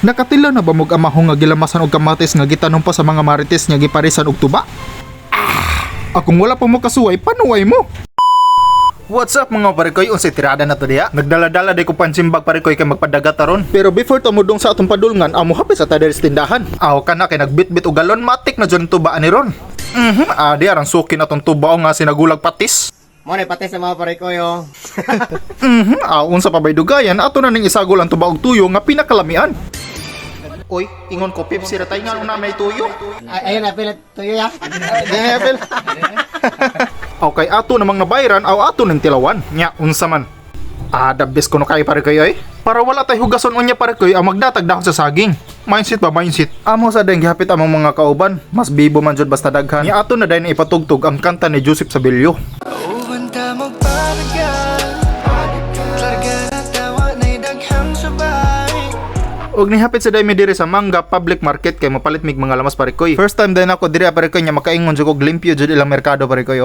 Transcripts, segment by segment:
Nakatila na ba mog amahong nga gilamasan og kamatis nga gitanong pa sa mga marites nga giparisan og tuba? Akong wala pa mo kasuway, panuway mo. What's up mga parikoy? Unsay tirada na to diha? Nagdala-dala day ko pansimbag parikoy kay magpadagat taron. Pero before tumudong sa atong padulngan, amo hapis sa tader tindahan. Aw kana kay nagbitbit og galon, matik na dyan tubaan ni ron. Di arang suki na tong tuba nga sinagulag patis. Mo na patis sa mga parikoy oh. Unsa pa bay dugayan, ato na ning isagol ang tuba og tuyo nga pinakalamian. Oy, ingon ko Pepsi ra tay nga una may tuyo. Ayun na pilat tuyo ya. Dehebel. Okay, ato namang nabayran aw ato ning tilawan. Nya unsa man? The best kuno kay pare kayo para wala tay hugason unya pare kayo ang magdatag dahon sa saging. Mindset ba mindset? Amo sa deng gihapit among mga kauban, mas bibo man jud basta daghan. Nya ato na dayon ipatugtog ang kanta ni Joseph Sabilio. Og nihapit sa daymi diri sa Manga Public Market kay mapalit mig mga lamas pare koy. First time din ako diri pare koy nya makaingon jud og limpyo jud ilang merkado pare koy.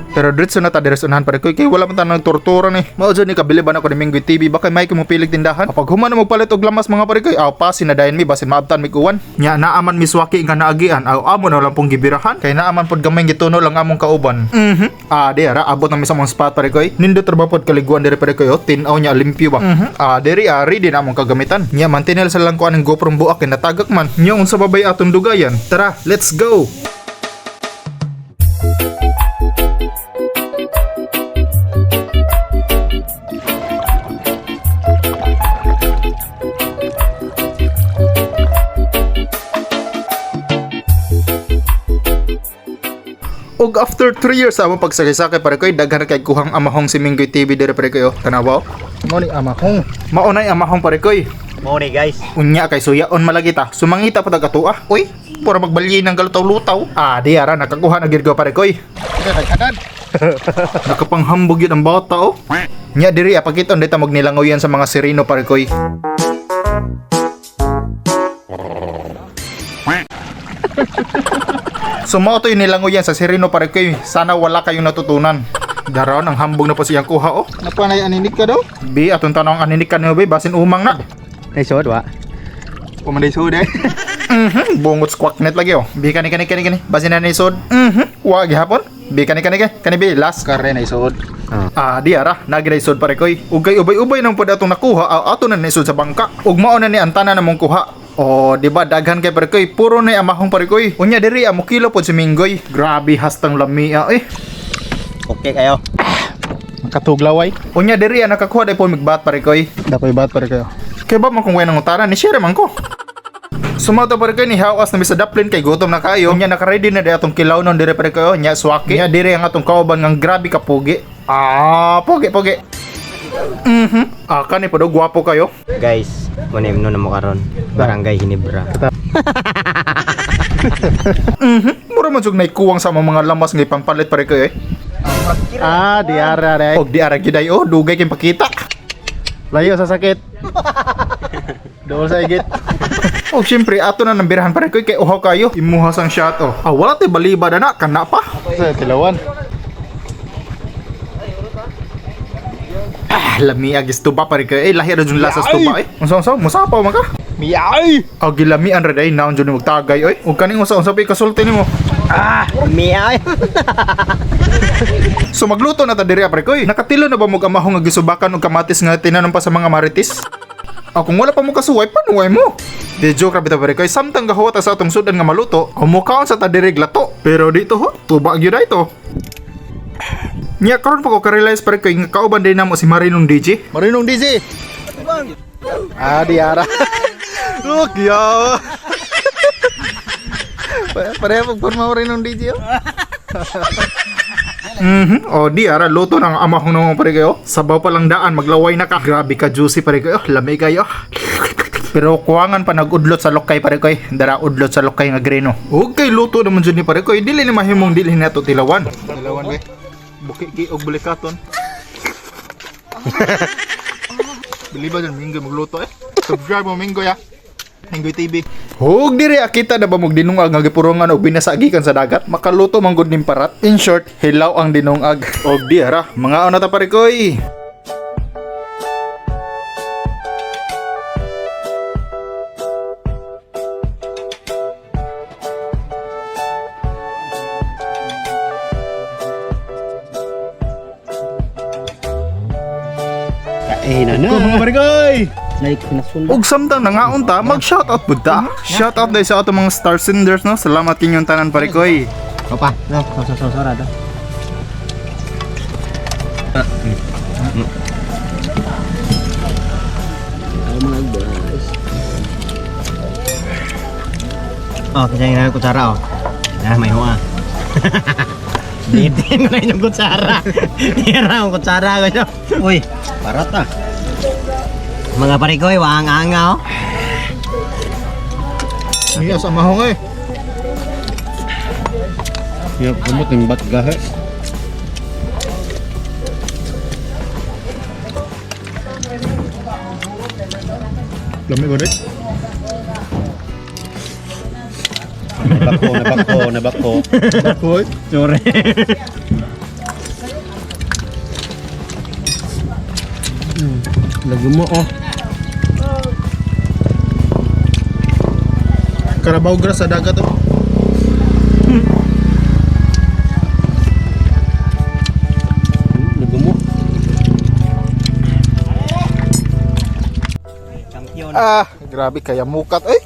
Pero diretso na ta diretso unahan pare koy kay wala man ta nang tortura ni. Mao jud ni kabiliban ako ni Minggoy TV baka may kumupilig tindahan. Kapag human mo palit og lamas mga pare koy, pa sinadayon mi basin maabtan mi kuwan. Nya naaman miswaki nga naagian amo na lang pong gibirahan kay naaman pod gamay gituno lang among kauban. Dira abot na mi sa mong spot pare koy. Nindot ra ba pod kaliguan diri pare koy tinaw nya limpyo ba. Diri ready na among kagamitan. Nya mantinel sa lang kuan ng GoPro buak kay natagak man. Nya unsa babay atong dugayan? Tara, let's go. Og after 3 years sa among pagsakay-sakay pare koy daghan kay kuhang amahong si Minggoy TV dire pare koy tanawa. Mo ni amahong. Maunay amahong pare koy. Mo ni guys. Unya kay suyaon malagita. Sumangita pa tagatua. Uy, pura magbalyi ng galutaw-lutaw. Di ara nakakuha na gid ko pare koy. Kadad. Nakapanghambog yun ang bata Nya diri pakiton dita magnilangoyan sa mga sireno pare koy. Sumoto yung nilangoyan sa sireno pare koy. Sana wala kayong natutunan. Daraw ang hambog na po siyang kuha Napanay aninik ka daw? Bi atong tanong aninik ka niyo basin umang na. Ay sod wa. Pumanday sod Bungot squawknet lagi Bi kani basin na ni sod. Wa gihapon. Bi kani bi last Kare na isod. di ara nagiday sod pare koy. Ugay ubay-ubay nang pod atong nakuha ato na ni sod sa bangka. Ug mao na ni antana namong kuha. Di ba daghan kay pare koy, puro na amahong pare koy. Unya diri amo kilo pod si Minggoy. Grabe hastang lamia Okay kayo. Makatuglaway. Unya diri nakakuha day pod migbat pare koy. Dapoy bat pare kayo. Kay ba man kung wenang utaran ni share man ko. Sumato pare koy ni hawas na mi sa daplin kay gutom na kayo. Unya naka-ready na day atong kilaw non diri pare koy. Nya swaki. Nya diri ang atong kauban nga grabe ka pugi. Pogi. Kani pod gwapo kayo. Guys, manim no na mo karon. Barangay Hinebra. Mura man jug nay kuwang sa mga lamas nga pampalit pare koy Di ara day. Og di ara giday dugay kay pakita. Layo sa sakit. Dool sa igit. Og syempre ato na nambirahan pare koy kay uhaw kayo. Imuhas ang shot wala tay balibad na kana pa. Sa tilawan. Lami agis tuba pare koy lahi ra jud lasas tuba Unsa musapaw man ka? Miyay. Gilamian ra day naon jud ni magtagay ug kaning unsa pay kasulti nimo? Miyay. So magluto na ta diri pare koy. Nakatilo na ba mo amahong nga gisubakan og kamatis nga tinanom pa sa mga marites? Kung wala pa mo kasuway, panuway mo. Di joke ra bitaw pare koy. Samtang gahuwat sa atong sudan nga maluto, mukhaon sa ta diri glato. Pero dito tuba gyud ito. Nya karon pa ko ka-realize pare koy nga kauban din namo si Marinong DJ. Marinong DJ. Di ara. Look yo. Pare pag forma Marinong DJ Di ara luto nang amahong namo pare kayo. Sabaw pa lang daan maglaway na ka. Grabe ka juicy pare kayo. Lamay kayo. Pero kuwangan pa nagudlot sa lokay pare koy. Dara udlot sa lokay nga greno. Okay luto naman jud ni pare koy. Dili ni mahimong dili nato tilawan. Tilawan be. Buki og bulikaton. Bili ba dyan Minggoy magluto Subscribe mo Minggoy Minggoy TV. Hug diri kita na ba mog dinungag nga gipurongan og binasagikan sa dagat makaluto man gud ning parat. In short, hilaw ang dinungag. Og di ara, mga ona ta pare koy. Mahina na. Mga barikoy. Like, nasundan. Ug samtang nangaon ta, mag-shoutout pud ta. Shoutout dai sa ato mga star senders no. Salamat kinyong tanan parikoy. Opa, no, sarado. Mga guys. Oh, kasi yung kutsara oh. May hoa. Bitin ko na yung kutsara. Tira ang kutsara ko nyo. Uy, parat ah. Mga parikoy, waang-anga oh. Iya sa mahong eh. Yung kumot yung batgahe. Lami ba rin? Nabako. Barikoy. Sure. Lagi mo oh. Karabaw grass sa dagat oh. Lagi mo. Champion. Ah, grabe kaya mukat eh.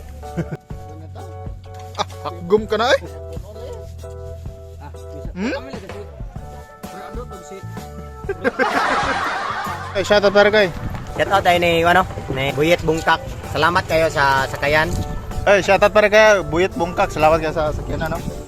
Hakgum ka na eh. Eh, shoutout parikoy. Shout out tayo ni Buyet Bungkak. Salamat kayo sa sakayan. Eh, shoutout parikoy. Buyet Bungkak. Salamat ka sa sakyanan no.